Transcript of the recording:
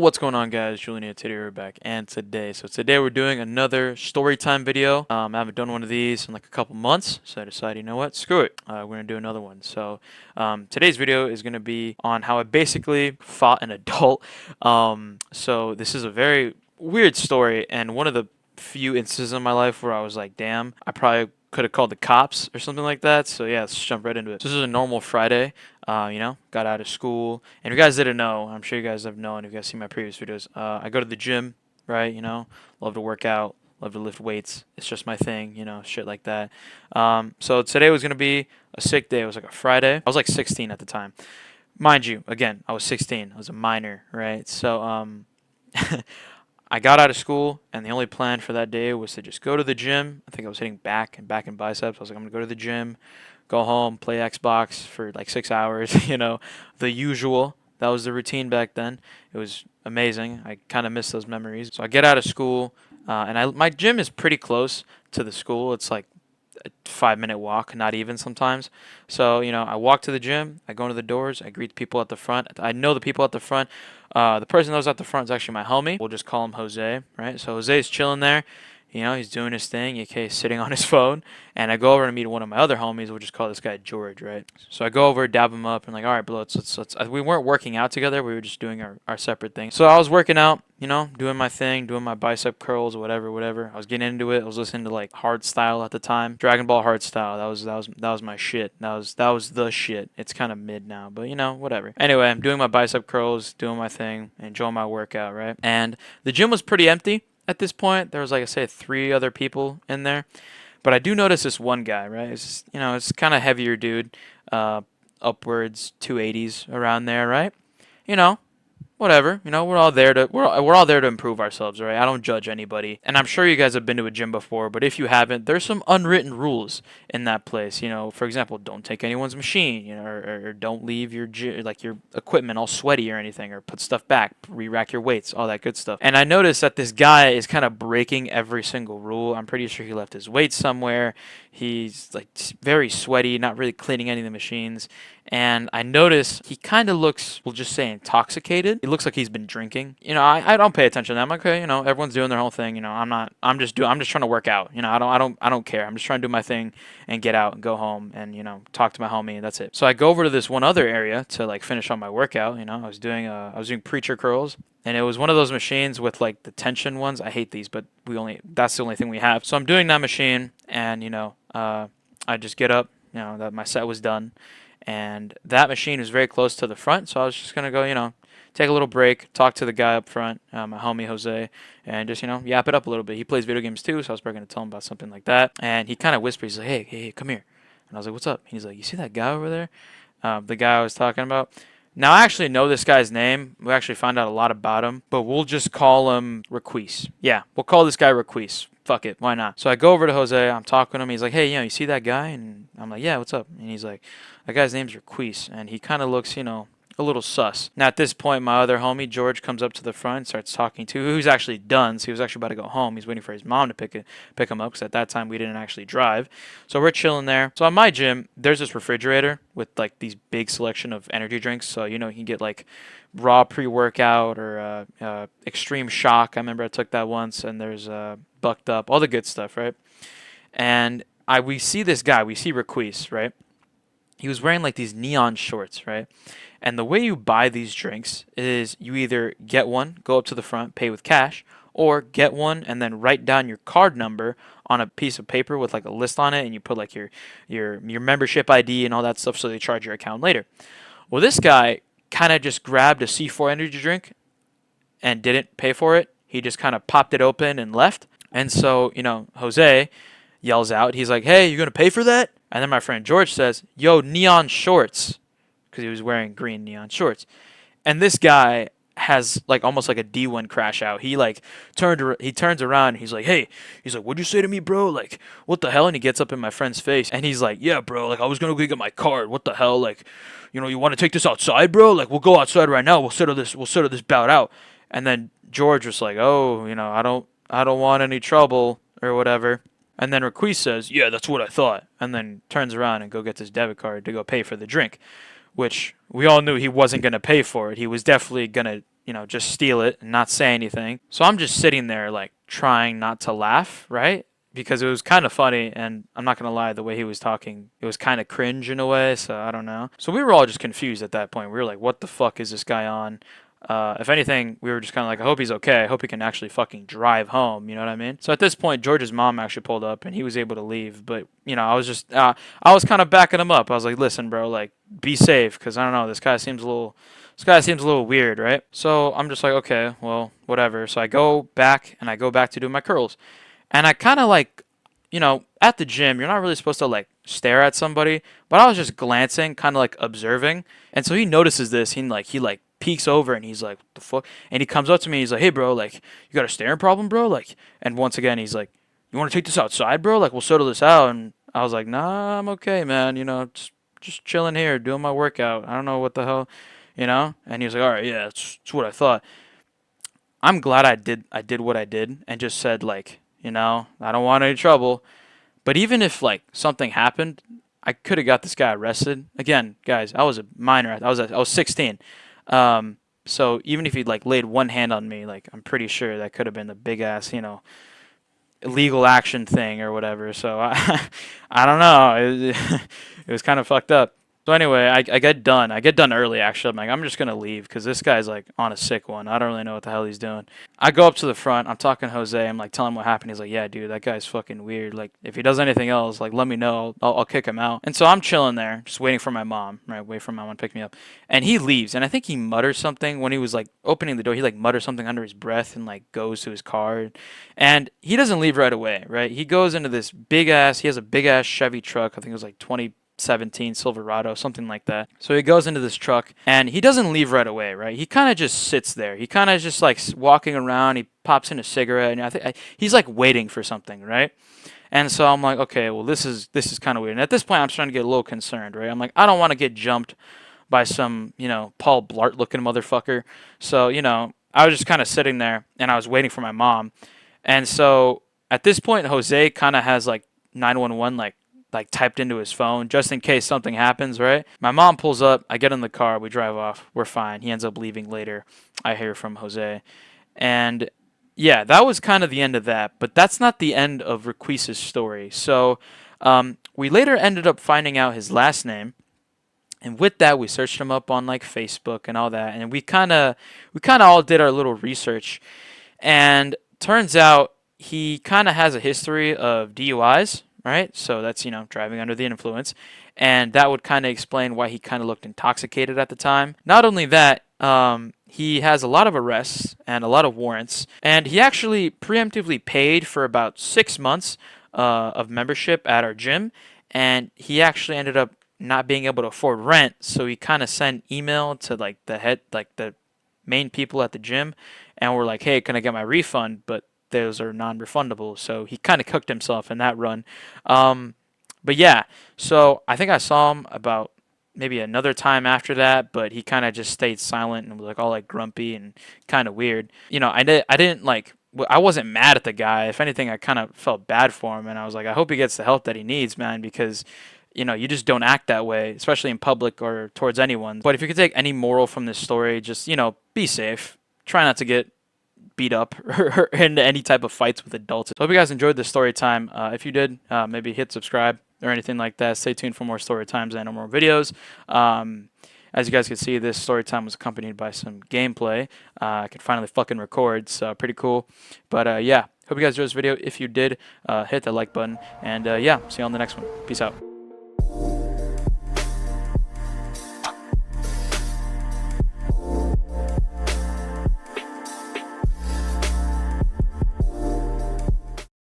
What's going on, guys? Julian and Teddy are back, and today we're doing another story time video. I haven't done one of these in like a couple months, so I decided, you know what, screw it. We're gonna do another one. Today's video is gonna be on how I basically fought an adult. So this is a very weird story, and one of the few instances in my life where I was like, damn, I probably could have called the cops or something like that. So yeah, let's jump right into it. So this is a normal Friday. Got out of school. And if you guys didn't know, I'm sure you guys have known if you guys seen my previous videos. I go to the gym, right? Love to work out, love to lift weights. It's just my thing, shit like that. So today was gonna be a sick day. It was like a Friday. I was like 16 at the time. Mind you, again, I was 16. I was a minor, right? I got out of school, and the only plan for that day was to just go to the gym. I think I was hitting back and biceps. I was like, I'm gonna go to the gym, go home, play Xbox for like 6 hours, the usual. That was the routine back then. It was amazing. I kind of miss those memories. So I get out of school, and my gym is pretty close to the school. It's like a 5 minute walk, not even sometimes. So, I walk to the gym, I go into the doors, I greet the people at the front. I know the people at the front. The person that was at the front is actually my homie. We'll just call him Jose, right? So Jose's chilling there. He's doing his thing, aka sitting on his phone. And I go over and meet one of my other homies. We'll just call this guy George, right? So I go over, dab him up, and like, all right, bro, let's. We weren't working out together. We were just doing our separate things. So I was working out, doing my thing, doing my bicep curls, whatever. I was getting into it. I was listening to like hardstyle at the time, Dragon Ball hardstyle. That was my shit. That was the shit. It's kind of mid now, but whatever. Anyway, I'm doing my bicep curls, doing my thing, enjoying my workout, right? And the gym was pretty empty at this point. There was, like I say, 3 other people in there. But I do notice this one guy, right? It's kind of heavier dude, upwards 280s around there, right? You know, Whatever. We're all there to improve ourselves, right? I don't judge anybody. And I'm sure you guys have been to a gym before, but if you haven't, there's some unwritten rules in that place. For example, don't take anyone's machine, or don't leave your your equipment all sweaty or anything, or put stuff back, re-rack your weights, all that good stuff. And I noticed that this guy is kind of breaking every single rule. I'm pretty sure he left his weights somewhere. He's like very sweaty, not really cleaning any of the machines. And I notice he kind of looks, we'll just say, intoxicated. He looks like he's been drinking. I don't pay attention to them. Okay, everyone's doing their whole thing. I'm just trying to work out. I don't care. I'm just trying to do my thing and get out and go home and, talk to my homie, and that's it. So I go over to this one other area to like finish on my workout. I was doing preacher curls. And it was one of those machines with like the tension ones. I hate these, but that's the only thing we have. So I'm doing that machine, and I just get up, that my set was done. And that machine was very close to the front, so I was just gonna go, take a little break, talk to the guy up front, my homie Jose, and just, yap it up a little bit. He plays video games too, so I was probably gonna tell him about something like that. And he kind of whispers, he's like, hey, come here. And I was like, what's up? And he's like, you see that guy over there? The guy I was talking about. Now, I actually know this guy's name. We actually found out a lot about him, but we'll just call him Requise. Yeah, we'll call this guy Requise. Fuck it, why not? So I go over to Jose, I'm talking to him, he's like, hey, you see that guy? And I'm like, yeah, what's up? And he's like, that guy's name's Requise, and he kind of looks, a little sus. Now, at this point, my other homie, George, comes up to the front and starts talking to who's actually done, so he was actually about to go home. He's waiting for his mom to pick him up, because at that time, we didn't actually drive. So we're chilling there. So at my gym, there's this refrigerator with, like, these big selection of energy drinks, so, you can get, like, raw pre-workout or extreme shock. I remember I took that once, and there's bucked up, all the good stuff, right? And we see this guy, we see Requise, right? He was wearing like these neon shorts, right? And the way you buy these drinks is you either get one, go up to the front, pay with cash, or get one and then write down your card number on a piece of paper with like a list on it, and you put like your membership ID and all that stuff, so they charge your account later. Well, this guy kind of just grabbed a C4 energy drink and didn't pay for it. He just kind of popped it open and left. And so, Jose yells out, he's like, hey, you going to pay for that? And then my friend George says, yo, neon shorts, because he was wearing green neon shorts. And this guy has like almost like a D1 crash out. He like he turns around and he's like, hey, he's like, what'd you say to me, bro? Like, what the hell? And he gets up in my friend's face and he's like, yeah, bro, like I was going to go get my card. What the hell? Like, you want to take this outside, bro? Like, we'll go outside right now. We'll settle this bout out. And then George was like, oh, I don't want any trouble or whatever. And then Requise says, yeah, that's what I thought. And then turns around and go gets his debit card to go pay for the drink, which we all knew he wasn't going to pay for it. He was definitely going to just steal it and not say anything. So I'm just sitting there like trying not to laugh, right? Because it was kind of funny, and I'm not gonna lie, the way he was talking, it was kind of cringe in a way. So I don't know. So we were all just confused at that point. We were like, "What the fuck is this guy on?" If anything, we were just kind of like, "I hope he's okay. I hope he can actually fucking drive home." You know what I mean? So at this point, George's mom actually pulled up, and he was able to leave. But I was kind of backing him up. I was like, "Listen, bro, like, be safe, because I don't know. This guy seems a little weird, right?" So I'm just like, "Okay, well, whatever." So I go back to do my curls. And I kind of like, at the gym, you're not really supposed to like stare at somebody, but I was just glancing, kind of like observing. And so he notices this. He like peeks over and he's like, "What the fuck?" And he comes up to me. He's like, "Hey, bro, like, you got a staring problem, bro?" Like, and once again, he's like, "You want to take this outside, bro? Like, we'll settle this out." And I was like, "Nah, I'm okay, man. Just chilling here, doing my workout. I don't know what the hell. And he was like, "All right, yeah, that's what I thought." I'm glad I did what I did and just said like, I don't want any trouble. But even if like something happened, I could have got this guy arrested. Again, guys, I was a minor. I was 16. So even if he'd like laid one hand on me, like I'm pretty sure that could have been the big ass, illegal action thing or whatever. So I don't know. It was kind of fucked up. So anyway, I get done. I get done early actually. I'm like, I'm just gonna leave because this guy's like on a sick one. I don't really know what the hell he's doing. I go up to the front. I'm talking to Jose. I'm like telling him what happened. He's like, "Yeah, dude, that guy's fucking weird. Like, if he does anything else, like, let me know. I'll kick him out." And so I'm chilling there, just waiting for my mom. Right, wait for my mom to pick me up. And he leaves. And I think he mutters something when he was like opening the door. He like mutters something under his breath and like goes to his car. And he doesn't leave right away. Right, he goes into this big ass. He has a big ass Chevy truck. I think it was like 2017 Silverado, something like that. So he goes into this truck and he doesn't leave right away, right? He kind of just sits there. He kind of just like walking around. He pops in a cigarette and he's like waiting for something, right? And so I'm like, okay, well this is kind of weird. And at this point, I'm starting to get a little concerned, right? I'm like, I don't want to get jumped by some Paul Blart looking motherfucker. So I was just kind of sitting there and I was waiting for my mom. And so at this point, Jose kind of has like 911 like typed into his phone just in case something happens, right? My mom pulls up, I get in the car, we drive off, we're fine. He ends up leaving later. I hear from Jose. And yeah, that was kind of the end of that, but that's not the end of Requisa's story. So we later ended up finding out his last name. And with that, we searched him up on like Facebook and all that, and we kind of all did our little research. And turns out he kind of has a history of DUIs, right? So that's, driving under the influence. And that would kind of explain why he kind of looked intoxicated at the time. Not only that, he has a lot of arrests and a lot of warrants. And he actually preemptively paid for about 6 months of membership at our gym. And he actually ended up not being able to afford rent. So he kind of sent email to like the main people at the gym, and we're like, "Hey, can I get my refund?" But those are non-refundable. So he kind of cooked himself in that run. Um, but yeah, so I think I saw him about maybe another time after that, but he kind of just stayed silent and was like all like grumpy and kind of weird. I didn't like. I wasn't mad at the guy. If anything, I kind of felt bad for him, and I was like, I hope he gets the help that he needs, man, because you just don't act that way, especially in public or towards anyone. But if you could take any moral from this story, just, be safe. Try not to get beat up or into any type of fights with adults. So I hope you guys enjoyed this story time. If you did, maybe hit subscribe or anything like that. Stay tuned for more story times and more videos. As you guys can see, this story time was accompanied by some gameplay. I could finally fucking record, so pretty cool. But yeah, hope you guys enjoyed this video. If you did, hit the like button. And yeah, see you on the next one. Peace out.